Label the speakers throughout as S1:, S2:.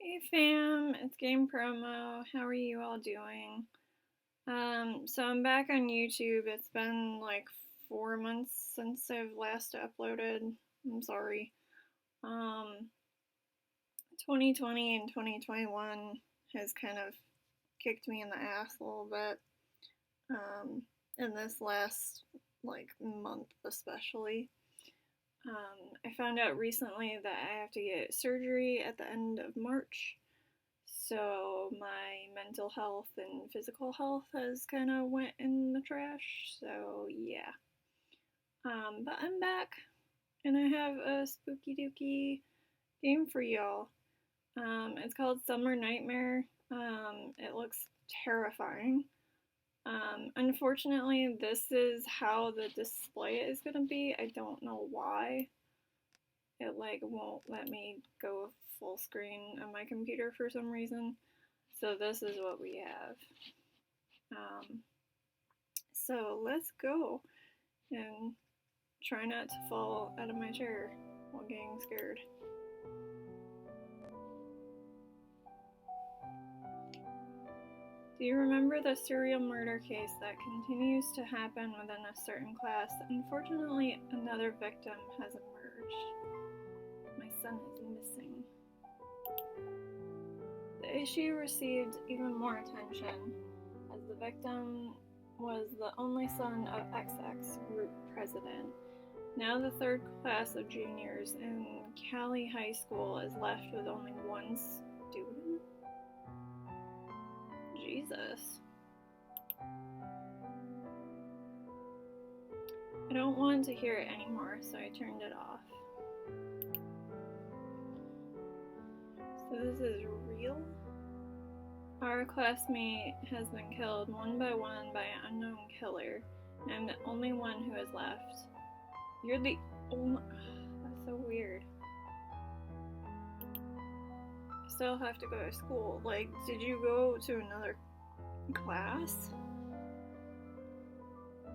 S1: Hey fam, it's Game Promo. How are you all doing? So I'm back on YouTube. It's been like 4 months since I've last uploaded. I'm sorry. Um, 2020 and 2021 has kind of kicked me in the ass a little bit. In this last like month especially. I found out recently that I have to get surgery at the end of March. So my mental health and physical health has kind of went in the trash. So yeah. But I'm back and I have a spooky dooky game for y'all. It's called Summer Nightmare. It looks terrifying. Unfortunately, this is how the display is gonna be. I don't know why. It like won't let me go full screen on my computer for some reason. So this is what we have. Um, so let's go and try not to fall out of my chair while getting scared. Do you remember the serial murder case that continues to happen within a certain class? Unfortunately, another victim has emerged. My son is missing. The issue received even more attention as the victim was the only son of XX group president. Now the third class of juniors in Cali High School is left with only one student? Jesus. I don't want to hear it anymore, so I turned it off. So this is real? Our classmate has been killed one by an unknown killer, and I'm the only one who is left. You're the only... That's so weird. I still have to go to school. Like, did you go to another class? I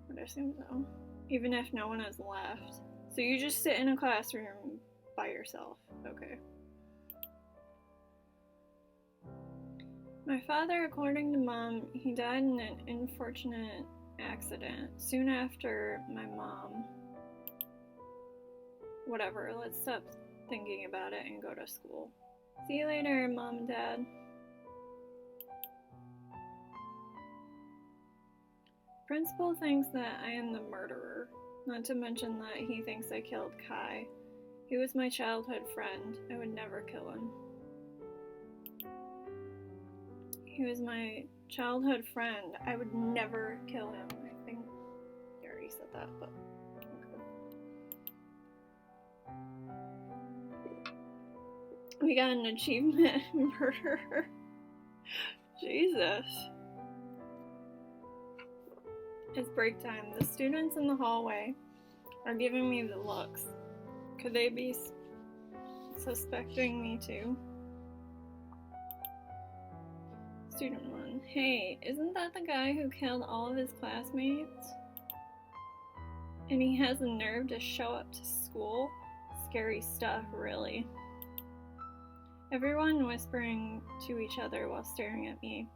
S1: would assume so. Even if no one has left. So you just sit in a classroom by yourself. Okay. My father, according to Mom, he died in an unfortunate accident soon after my mom. Whatever, let's stop thinking about it and go to school. See you later, Mom and Dad. Principal thinks that I am the murderer, not to mention that he thinks I killed Kai. He was my childhood friend. I would never kill him. He was my childhood friend. I would never kill him. I think you already said that, but okay. We got an achievement, murderer. Jesus. It's break time. The students in the hallway are giving me the looks. Could they be suspecting me too? Student 1. Hey, isn't that the guy who killed all of his classmates? And he has the nerve to show up to school? Scary stuff, really. Everyone whispering to each other while staring at me.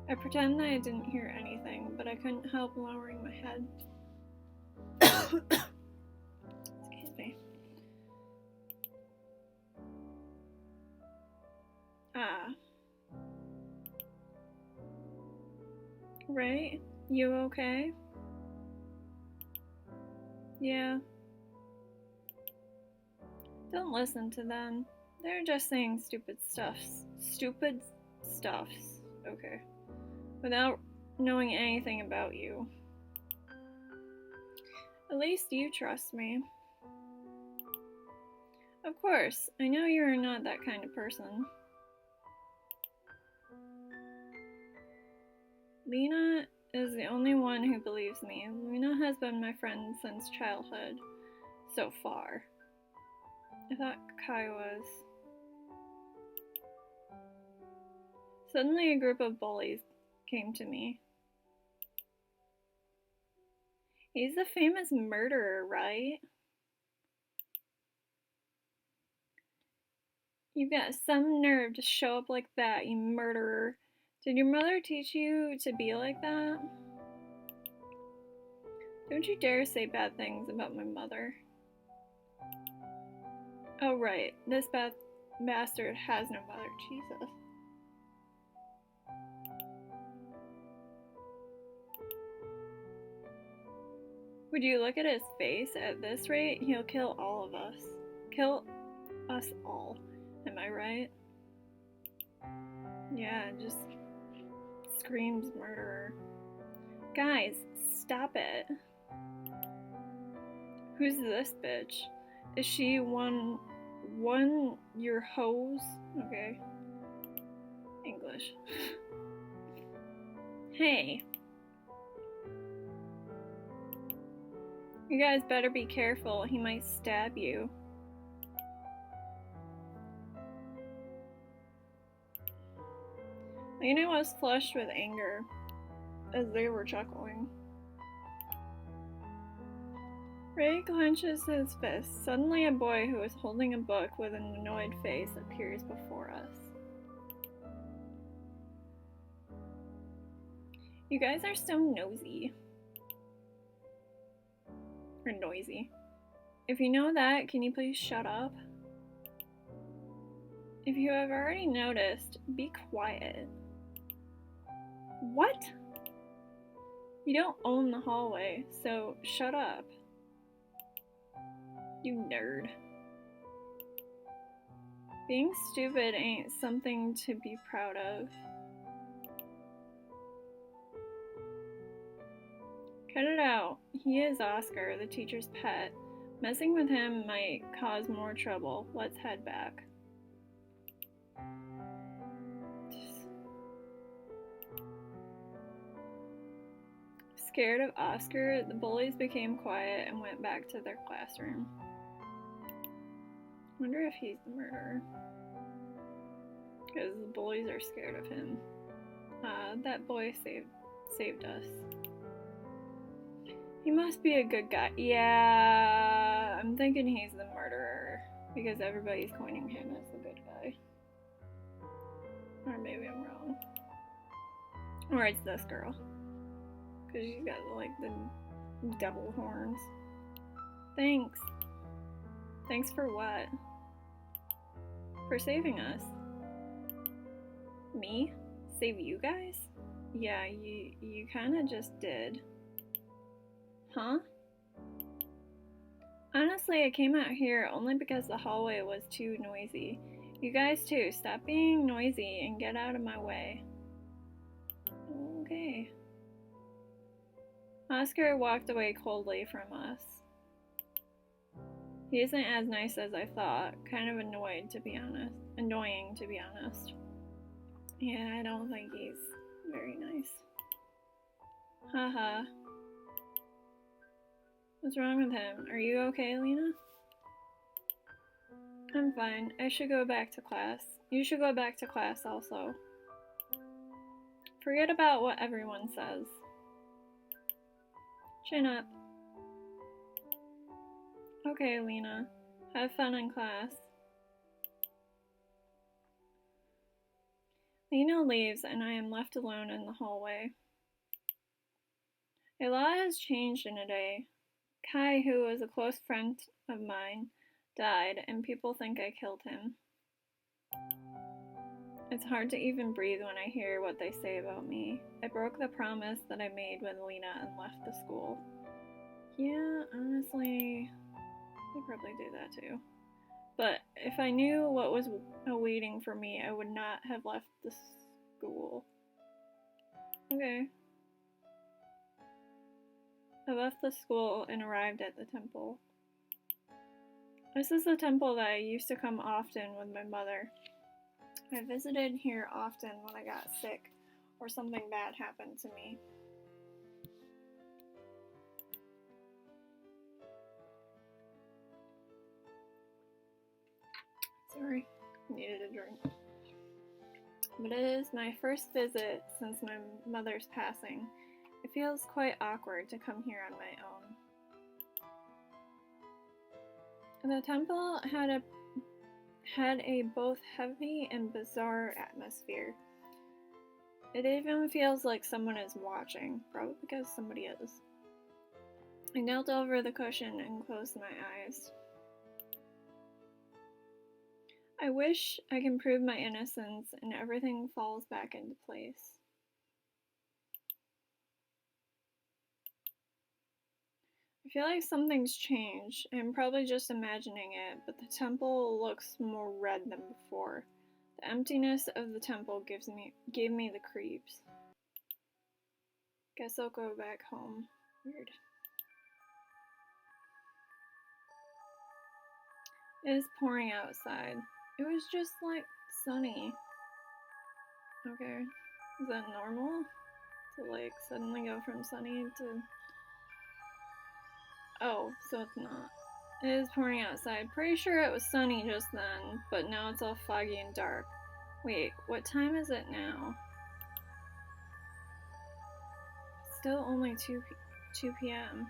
S1: I pretend that I didn't hear anything, but I couldn't help lowering my head. Excuse me. Right? You okay? Yeah. Don't listen to them. They're just saying stupid stuffs. Stupid stuffs. Okay. Without knowing anything about you. At least you trust me. Of course, I know you are not that kind of person. Lena is the only one who believes me. Lena has been my friend since childhood. So far. I thought Kai was. Suddenly a group of bullies came to me. He's the famous murderer, right? You've got some nerve to show up like that, you murderer. Did your mother teach you to be like that? Don't you dare say bad things about my mother. Oh, right. This bastard has no mother. Jesus. Would you look at his face? At this rate, he'll kill all of us. Kill us all. Am I right? Yeah, just screams murderer. Guys, stop it. Who's this bitch? Is she one your hose? Okay. English. Hey. You guys better be careful. He might stab you. Lena was flushed with anger as they were chuckling. Ray clenches his fist. Suddenly a boy who is holding a book with an annoyed face appears before us. You guys are so nosy. Or noisy. If you know that, can you please shut up? If you have already noticed, be quiet. What? You don't own the hallway, so shut up. You nerd. Being stupid ain't something to be proud of. Cut it out. He is Oscar, the teacher's pet. Messing with him might cause more trouble. Let's head back. Scared of Oscar, the bullies became quiet and went back to their classroom. Wonder if he's the murderer. Because the bullies are scared of him. That boy saved us. He must be a good guy. Yeah, I'm thinking he's the murderer. Because everybody's coining him as the good guy. Or maybe I'm wrong. Or it's this girl. Because she's got, like, the devil horns. Thanks. Thanks for what? For saving us. Me? Save you guys? Yeah, you kinda just did. Huh? Honestly, I came out here only because the hallway was too noisy. You guys too, stop being noisy and get out of my way. Okay. Oscar walked away coldly from us. He isn't as nice as I thought. Kind of annoying, to be honest. Yeah, I don't think he's very nice. Haha. What's wrong with him? Are you okay, Lena? I'm fine. I should go back to class. You should go back to class also. Forget about what everyone says. Chin up. Okay, Lena. Have fun in class. Lena leaves and I am left alone in the hallway. A lot has changed in a day. Kai, who was a close friend of mine, died, and people think I killed him. It's hard to even breathe when I hear what they say about me. I broke the promise that I made with Lena and left the school. Yeah, honestly, I'd probably do that too. But if I knew what was awaiting for me, I would not have left the school. Okay. I left the school and arrived at the temple. This is the temple that I used to come often with my mother. I visited here often when I got sick or something bad happened to me. Sorry, needed a drink. But it is my first visit since my mother's passing. It feels quite awkward to come here on my own. The temple had a had a both heavy and bizarre atmosphere. It even feels like someone is watching, probably because somebody is. I knelt over the cushion and closed my eyes. I wish I can prove my innocence and everything falls back into place. I feel like something's changed. I'm probably just imagining it, but the temple looks more red than before. The emptiness of the temple gave me the creeps. Guess I'll go back home. Weird. It is pouring outside. It was just like sunny. Okay. Is that normal? To like suddenly go from sunny to... Oh, so it's not. It is pouring outside. Pretty sure it was sunny just then, but now it's all foggy and dark. Wait, what time is it now? Still only 2 p.m.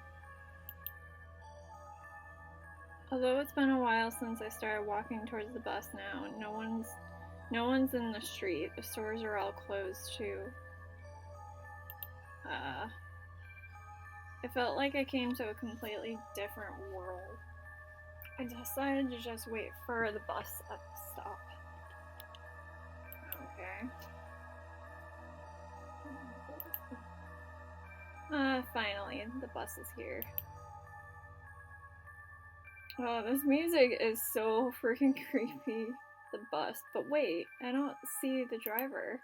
S1: Although it's been a while since I started walking towards the bus now, no one's in the street. The stores are all closed too. It felt like I came to a completely different world. I decided to just wait for the bus at the stop. Okay. Finally, the bus is here. Oh, this music is so freaking creepy. The bus. But wait, I don't see the driver.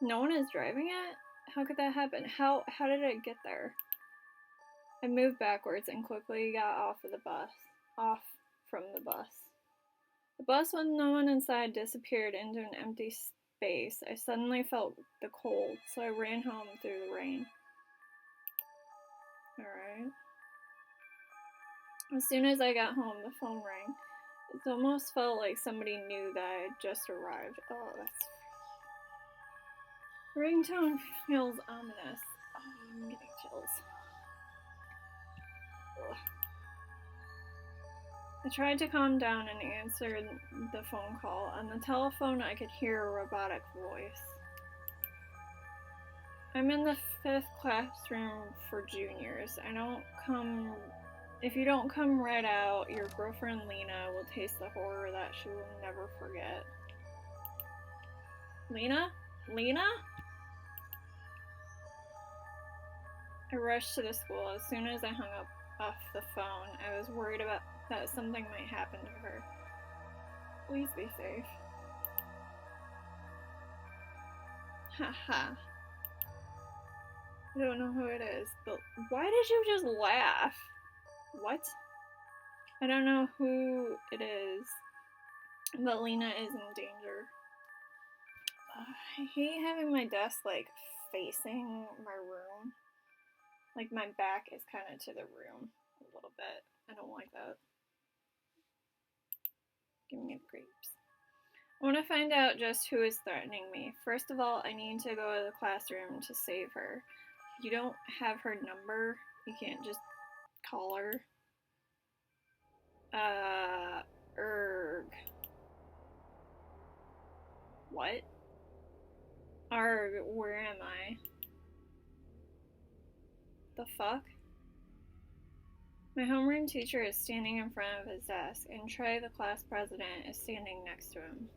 S1: No one is driving it? How could that happen? How did it get there? I moved backwards and quickly got off from the bus. The bus with no one inside disappeared into an empty space. I suddenly felt the cold, so I ran home through the rain. Alright. As soon as I got home, the phone rang. It almost felt like somebody knew that I had just arrived. Oh, that's... The ringtone feels ominous. Oh, I'm getting chills. Ugh. I tried to calm down and answered the phone call. On the telephone, I could hear a robotic voice. I'm in the 5th classroom for juniors. If you don't come right out, your girlfriend Lena will taste the horror that she will never forget. Lena? Lena? I rushed to the school. As soon as I hung up off the phone, I was worried that something might happen to her. Please be safe. Haha. I don't know who it is, but why did you just laugh? What? I don't know who it is, but Lena is in danger. I hate having my desk, like, facing my room. Like, my back is kind of to the room a little bit. I don't like that. Giving me the creeps. I want to find out just who is threatening me. First of all, I need to go to the classroom to save her. You don't have her number. You can't just call her. Erg. What? Arg, where am I? The fuck? My homeroom teacher is standing in front of his desk, and Trey, the class president, is standing next to him.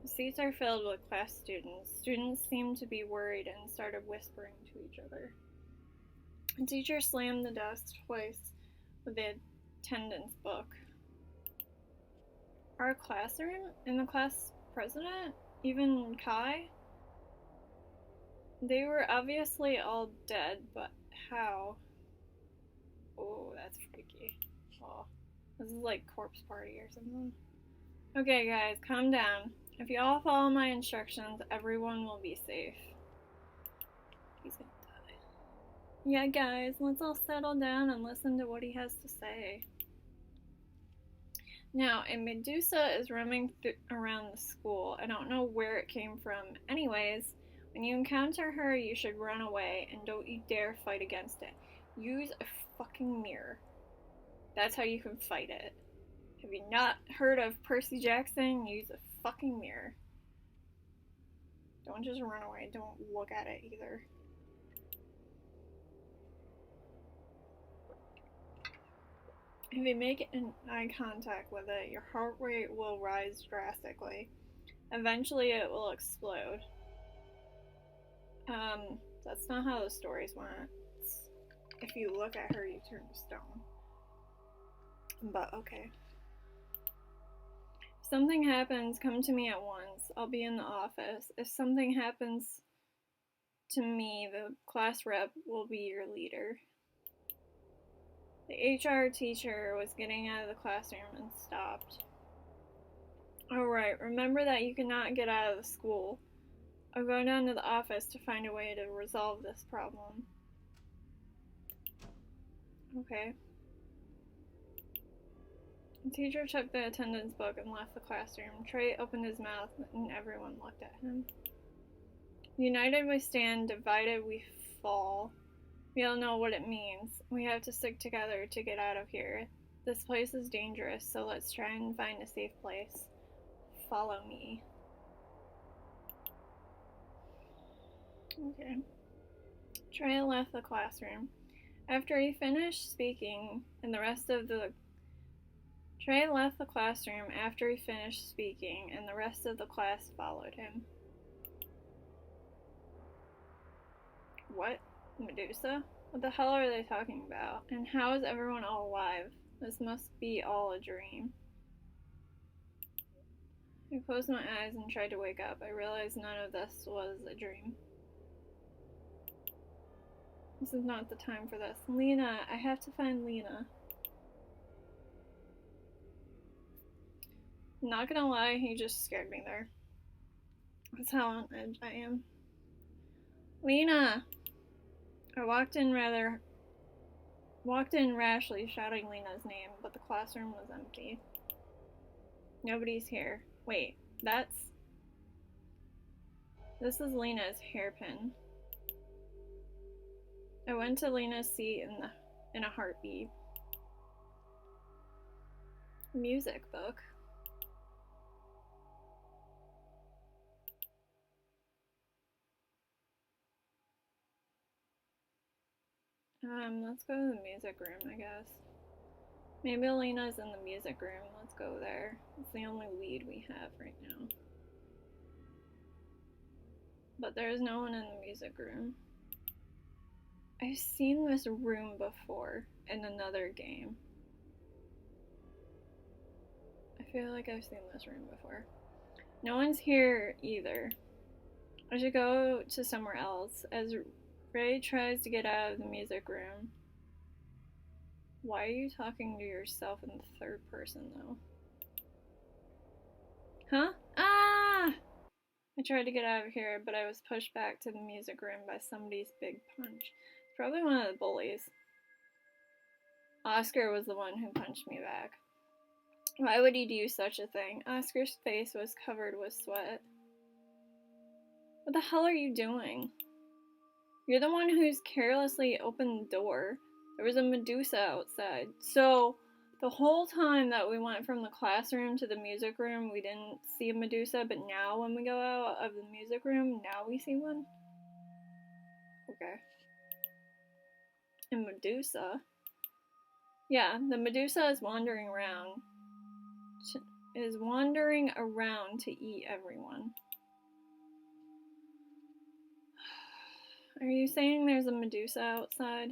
S1: The seats are filled with class students. Students seem to be worried and started whispering to each other. The teacher slammed the desk twice with the attendance book. Our classroom? And the class president? Even Kai? They were obviously all dead, but how? Oh, that's freaky. Oh, this is like corpse party or something. Okay, guys, calm down. If you all follow my instructions, everyone will be safe. He's gonna die. Yeah, guys, let's all settle down and listen to what he has to say. Now, a Medusa is roaming around the school. I don't know where it came from. Anyways, when you encounter her, you should run away, and don't you dare fight against it. Use a fucking mirror. That's how you can fight it. Have you not heard of Percy Jackson? Use a fucking mirror. Don't just run away. Don't look at it either. If you make an eye contact with it, your heart rate will rise drastically. Eventually, it will explode. That's not how the stories went. If you look at her, you turn to stone. But okay. If something happens, come to me at once. I'll be in the office. If something happens to me, the class rep will be your leader. The HR teacher was getting out of the classroom and stopped. Alright, remember that you cannot get out of the school. I'll go down to the office to find a way to resolve this problem. Okay. The teacher took the attendance book and left the classroom. Trey opened his mouth and everyone looked at him. United we stand, divided we fall. We all know what it means. We have to stick together to get out of here. This place is dangerous, so let's try and find a safe place. Follow me. Okay. Trey left the classroom. After he finished speaking, and the rest of the Trey left the classroom after he finished speaking, and the rest of the class followed him. What? Medusa? What the hell are they talking about? And how is everyone all alive? This must be all a dream. I closed my eyes and tried to wake up. I realized none of this was a dream. This is not the time for this. Lena! I have to find Lena. I'm not gonna lie, he just scared me there. That's how on edge I am. Lena! I walked in rashly, shouting Lena's name, but the classroom was empty. Nobody's here. Wait, this is Lena's hairpin. I went to Lena's seat in a heartbeat. Music book. Let's go to the music room, I guess. Maybe Lena's in the music room. Let's go there. It's the only lead we have right now. But there's no one in the music room. I've seen this room before in another game. I feel like I've seen this room before. No one's here either. I should go to somewhere else. As Ray tries to get out of the music room. Why are you talking to yourself in the third person, though? Huh? Ah! I tried to get out of here, but I was pushed back to the music room by somebody's big punch. It's probably one of the bullies. Oscar was the one who punched me back. Why would he do such a thing? Oscar's face was covered with sweat. What the hell are you doing? You're the one who's carelessly opened the door. There was a Medusa outside. So, the whole time that we went from the classroom to the music room, we didn't see a Medusa, but now when we go out of the music room, now we see one? Okay. And Medusa? Yeah, the Medusa is wandering around. To eat everyone. Are you saying there's a Medusa outside?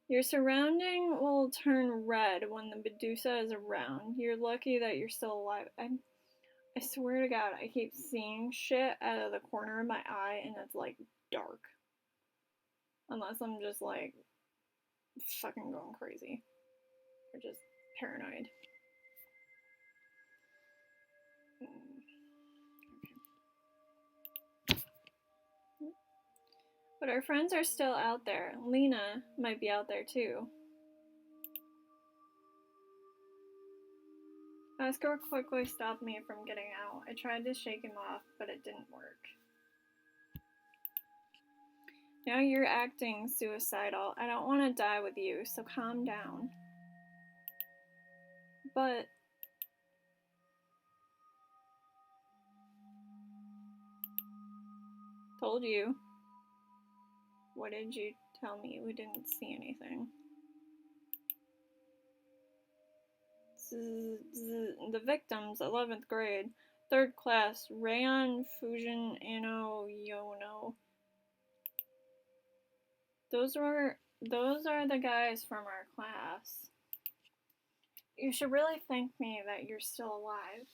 S1: Your surrounding will turn red when the Medusa is around. You're lucky that you're still alive. I swear to God, I keep seeing shit out of the corner of my eye and it's like dark. Unless I'm just like fucking going crazy. Or just paranoid. But our friends are still out there. Lena might be out there too. Oscar quickly stopped me from getting out. I tried to shake him off, but it didn't work. Now you're acting suicidal. I don't want to die with you, so calm down. But told you. What did you tell me? We didn't see anything. The victims, 11th grade, 3rd class, Rayon Fusion Ano Yono. Those are the guys from our class. You should really thank me that you're still alive.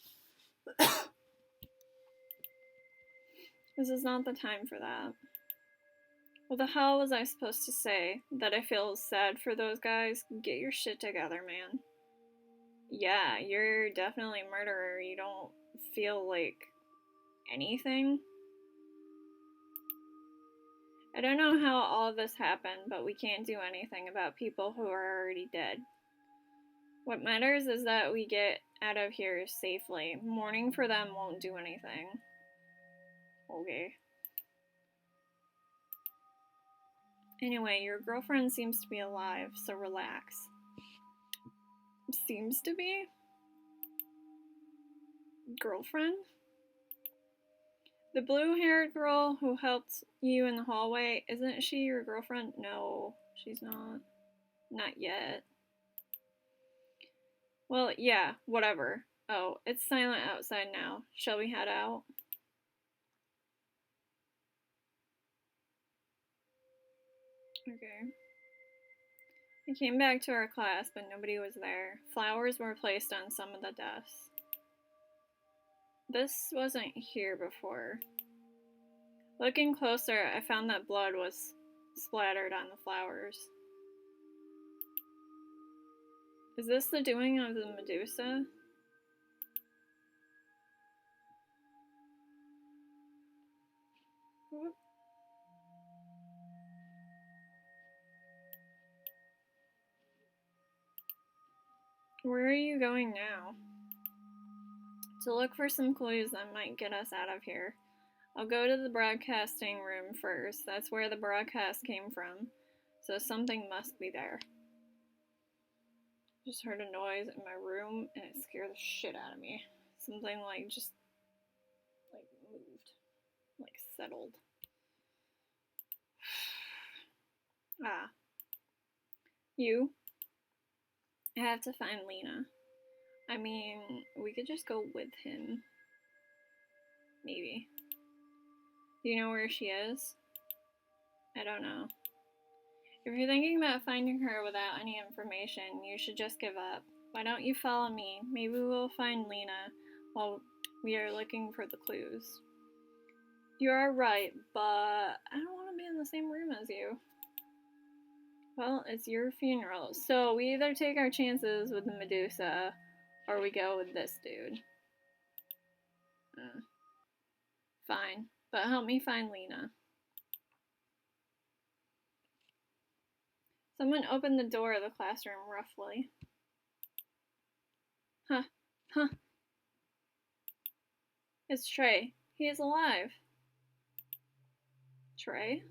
S1: This is not the time for that. What the hell was I supposed to say? That I feel sad for those guys? Get your shit together, man. Yeah, you're definitely a murderer. You don't feel like anything? I don't know how all of this happened, but we can't do anything about people who are already dead. What matters is that we get out of here safely. Mourning for them won't do anything. Okay. Anyway, your girlfriend seems to be alive, so relax. Seems to be? Girlfriend? The blue-haired girl who helped you in the hallway, isn't she your girlfriend? No, she's not. Not yet. Well, yeah, whatever. Oh, it's silent outside now. Shall we head out? Okay. I came back to our class, but nobody was there. Flowers were placed on some of the desks. This wasn't here before. Looking closer, I found that blood was splattered on the flowers. Is this the doing of the Medusa? Whoop. Where are you going now? To look for some clues that might get us out of here. I'll go to the broadcasting room first. That's where the broadcast came from. So something must be there. Just heard a noise in my room and it scared the shit out of me. Something like just like moved. Like settled. Ah. You? I have to find Lena. I mean, we could just go with him. Maybe. Do you know where she is? I don't know. If you're thinking about finding her without any information, you should just give up. Why don't you follow me? Maybe we'll find Lena while we are looking for the clues. You are right, but I don't want to be in the same room as you. Well, it's your funeral, so we either take our chances with the Medusa, or we go with this dude. Fine, but help me find Lena. Someone opened the door of the classroom roughly. Huh. It's Trey. He is alive. Trey?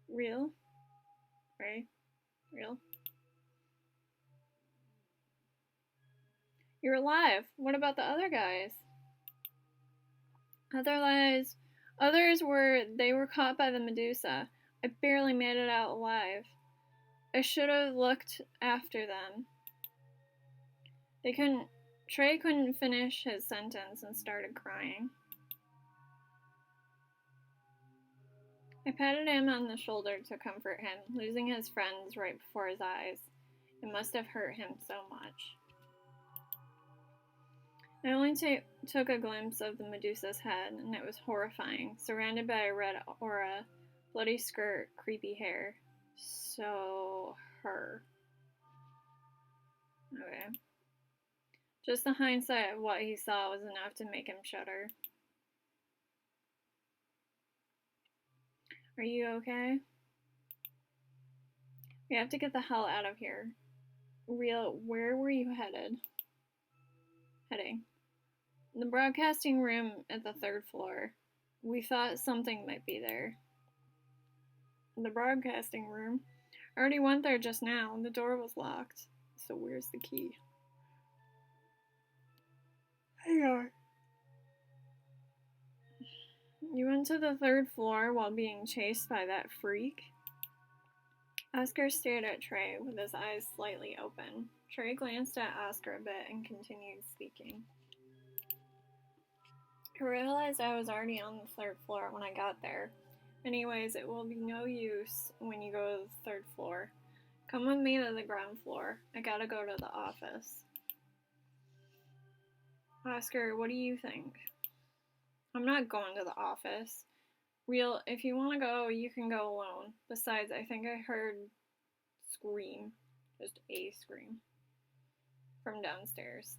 S1: Real? Trey? Real? You're alive. What about the other guys? Others were caught by the Medusa. I barely made it out alive. I should have looked after them. Trey couldn't finish his sentence and started crying. I patted him on the shoulder to comfort him, losing his friends right before his eyes. It must have hurt him so much. I only took a glimpse of the Medusa's head, and it was horrifying, surrounded by a red aura, bloody skirt, creepy hair. So, her. Okay. Just the hindsight of what he saw was enough to make him shudder. Are you okay? We have to get the hell out of here. Real, where were you heading? The broadcasting room at the 3rd floor. We thought something might be there. The broadcasting room? I already went there just now. The door was locked. So where's the key? Hang on. You went to the 3rd floor while being chased by that freak? Oscar stared at Trey with his eyes slightly open. Trey glanced at Oscar a bit and continued speaking. I realized I was already on the 3rd floor when I got there. Anyways, it will be no use when you go to the 3rd floor. Come with me to the ground floor. I gotta go to the office. Oscar, what do you think? I'm not going to the office. Real, if you want to go, you can go alone. Besides, I think I heard scream. Just a scream. From downstairs.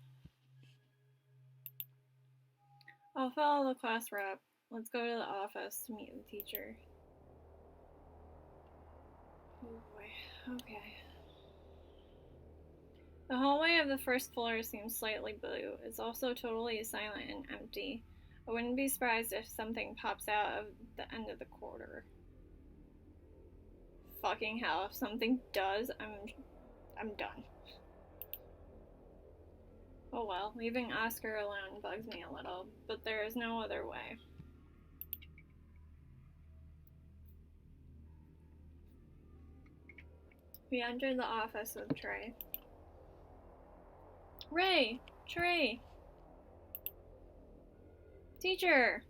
S1: I'll follow the class rep. Let's go to the office to meet the teacher. Oh boy, okay. The hallway of the 1st floor seems slightly blue. It's also totally silent and empty. I wouldn't be surprised if something pops out of the end of the corridor. Fucking hell, if something does, I'm done. Oh well, leaving Oscar alone bugs me a little, but there is no other way. We entered the office with Trey. Ray! Trey! Teacher!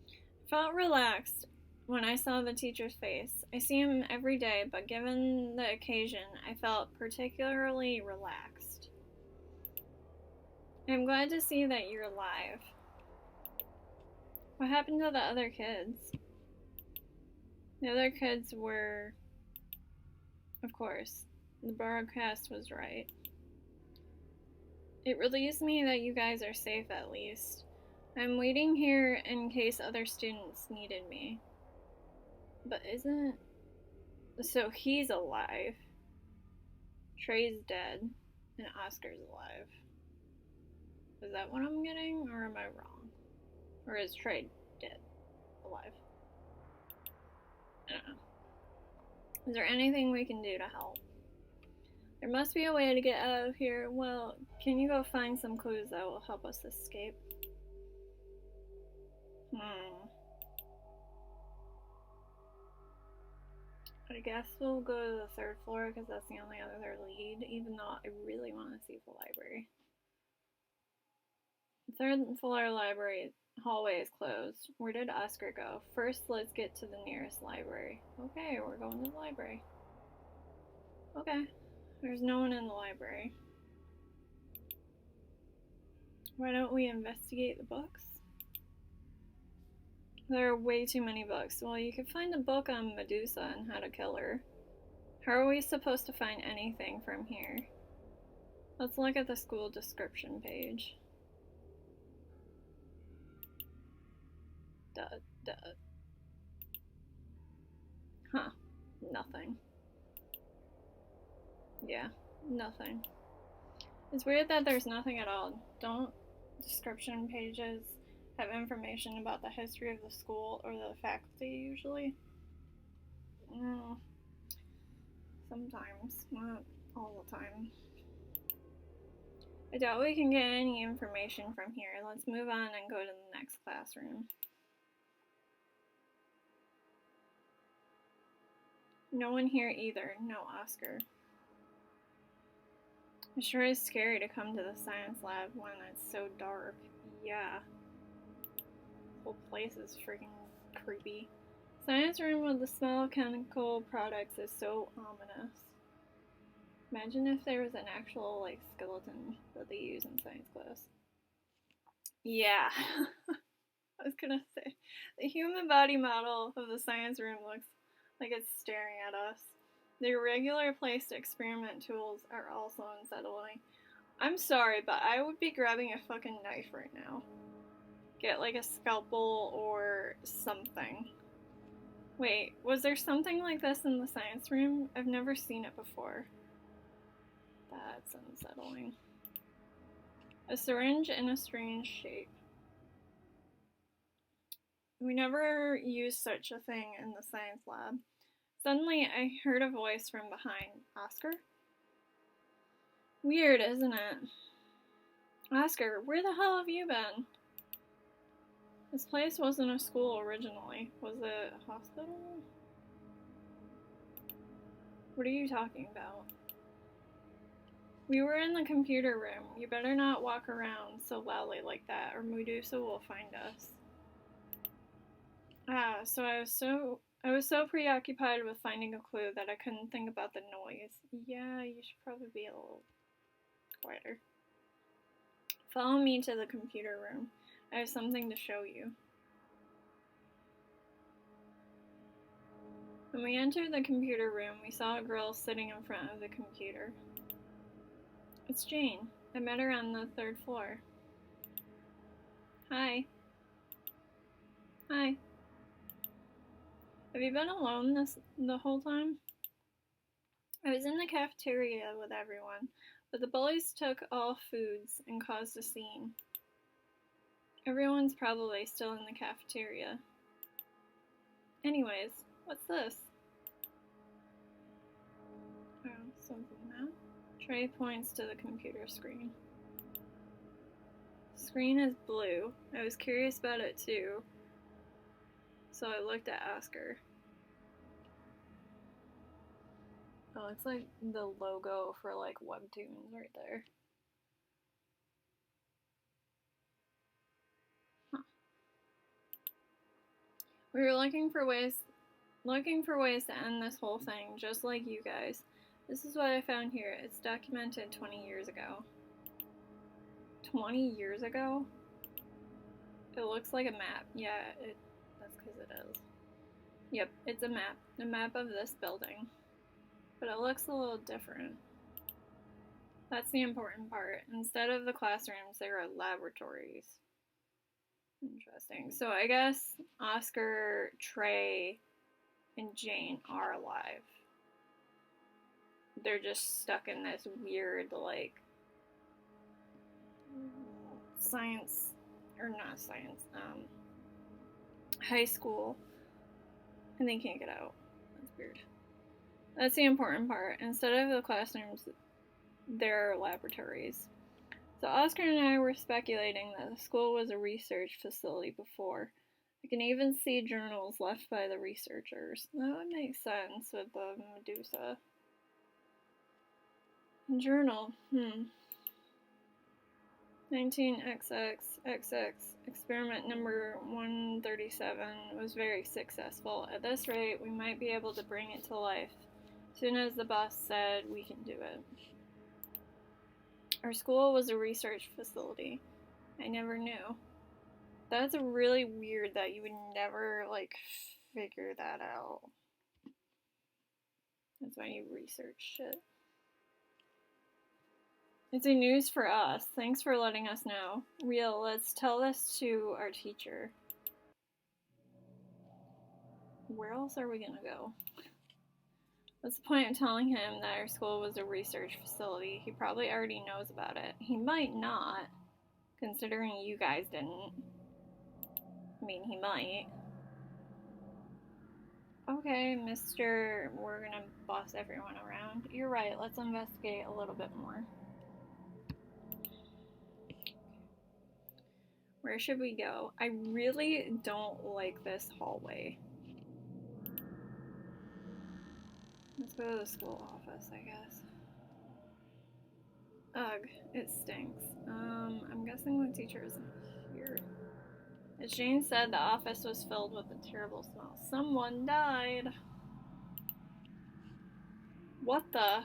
S1: I felt relaxed when I saw the teacher's face. I see him every day, but given the occasion, I felt particularly relaxed. I'm glad to see that you're alive. What happened to the other kids? The other kids were... Of course, the broadcast was right. It relieves me that you guys are safe at least. I'm waiting here in case other students needed me. But isn't... So he's alive. Trey's dead. And Oscar's alive. Is that what I'm getting, or am I wrong? Or is Trey dead? Alive? I don't know. Is there anything we can do to help? There must be a way to get out of here. Well, can you go find some clues that will help us escape? I guess we'll go to the 3rd floor because that's the only other lead, even though I really want to see the library. The 3rd floor library hallway is closed. Where did Oscar go? First, let's get to the nearest library. Okay, we're going to the library. Okay, there's no one in the library. Why don't we investigate the books? There are way too many books. Well, you could find a book on Medusa and how to kill her. How are we supposed to find anything from here? Let's look at the school description page. Huh. Nothing. Yeah, nothing. It's weird that there's nothing at all. Don't description pages have information about the history of the school or the faculty usually? Sometimes, not all the time. I doubt we can get any information from here. Let's move on and go to the next classroom. No one here either. No Oscar. It sure is scary to come to the science lab when it's so dark. Yeah. The whole place is freaking creepy. Science room with the smell of chemical products is so ominous. Imagine if there was an actual, like, skeleton that they use in science class. Yeah. I was gonna say, the human body model of the science room looks like it's staring at us. The irregular placed experiment tools are also unsettling. I'm sorry, but I would be grabbing a fucking knife right now. Get like a scalpel or something. Wait, was there something like this in the science room? I've never seen it before. That's unsettling. A syringe in a strange shape. We never used such a thing in the science lab. Suddenly, I heard a voice from behind. Oscar? Weird, isn't it? Oscar, where the hell have you been? This place wasn't a school originally. Was it a hospital? What are you talking about? We were in the computer room. You better not walk around so loudly like that, or Medusa will find us. Ah, so I was so preoccupied with finding a clue that I couldn't think about the noise. Yeah, you should probably be a little quieter. Follow me to the computer room. I have something to show you. When we entered the computer room, we saw a girl sitting in front of the computer. It's Jane. I met her on the 3rd floor. Hi. Hi. Have you been alone the whole time? I was in the cafeteria with everyone, but the bullies took all foods and caused a scene. Everyone's probably still in the cafeteria. Anyways, what's this? Oh, something now. Trey points to the computer screen. The screen is blue. I was curious about it too, so I looked at Oscar. Oh, it's like the logo for like Webtoons right there. Huh. We were looking for ways to end this whole thing, just like you guys. This is what I found here. It's documented 20 years ago. 20 years ago? It looks like a map. Yeah, that's because it is. Yep, it's a map of this building. But it looks a little different. That's the important part. Instead of the classrooms, there are laboratories. Interesting. So I guess Oscar, Trey, and Jane are alive. They're just stuck in this weird, like, science, or not science, high school, and they can't get out. That's weird. That's the important part. Instead of the classrooms, there are laboratories. So Oscar and I were speculating that the school was a research facility before. I can even see journals left by the researchers. That would make sense with the Medusa. Journal, 19XX, experiment number 137 was very successful. At this rate, we might be able to bring it to life. As soon as the boss said we can do it. Our school was a research facility. I never knew. That's really weird that you would never, like, figure that out. That's why you research shit. It's a news for us. Thanks for letting us know. Real, let's tell this to our teacher. Where else are we gonna go? What's the point of telling him that our school was a research facility? He probably already knows about it. He might not, considering you guys didn't. I mean, he might. Okay, Mr. We're gonna boss everyone around. You're right, let's investigate a little bit more. Where should we go? I really don't like this hallway. Let's go to the school office, I guess. Ugh, it stinks. I'm guessing the teacher isn't here. As Jane said, the office was filled with a terrible smell. Someone died. What the?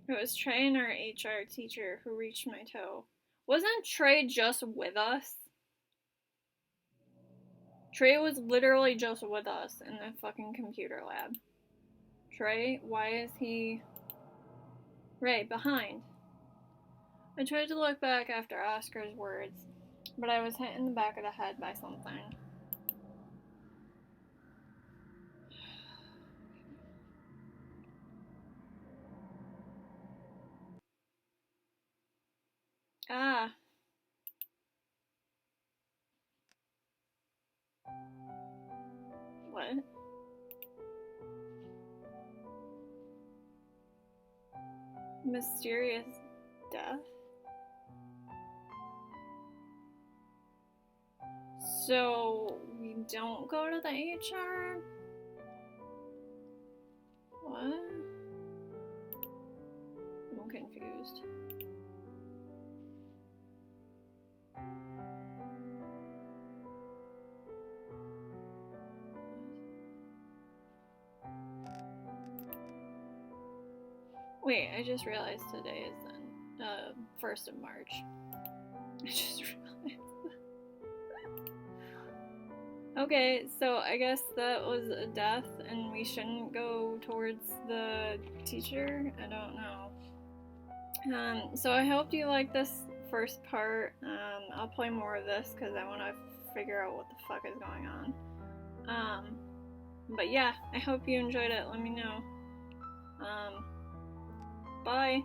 S1: It was Trey and our HR teacher who reached my toe. Wasn't Trey just with us? Trey was literally just with us in the fucking computer lab. Trey, why is he... Right, behind. I tried to look back after Oscar's words, but I was hit in the back of the head by something. Ah. What? mysterious death. So we don't go to the HR? What? I'm confused. Wait, I just realized today is then 1st of March. I just realized. Okay, so I guess that was a death and we shouldn't go towards the teacher? I don't know. So I hope you like this first part. I'll play more of this because I want to figure out what the fuck is going on. But yeah, I hope you enjoyed it. Let me know. Bye.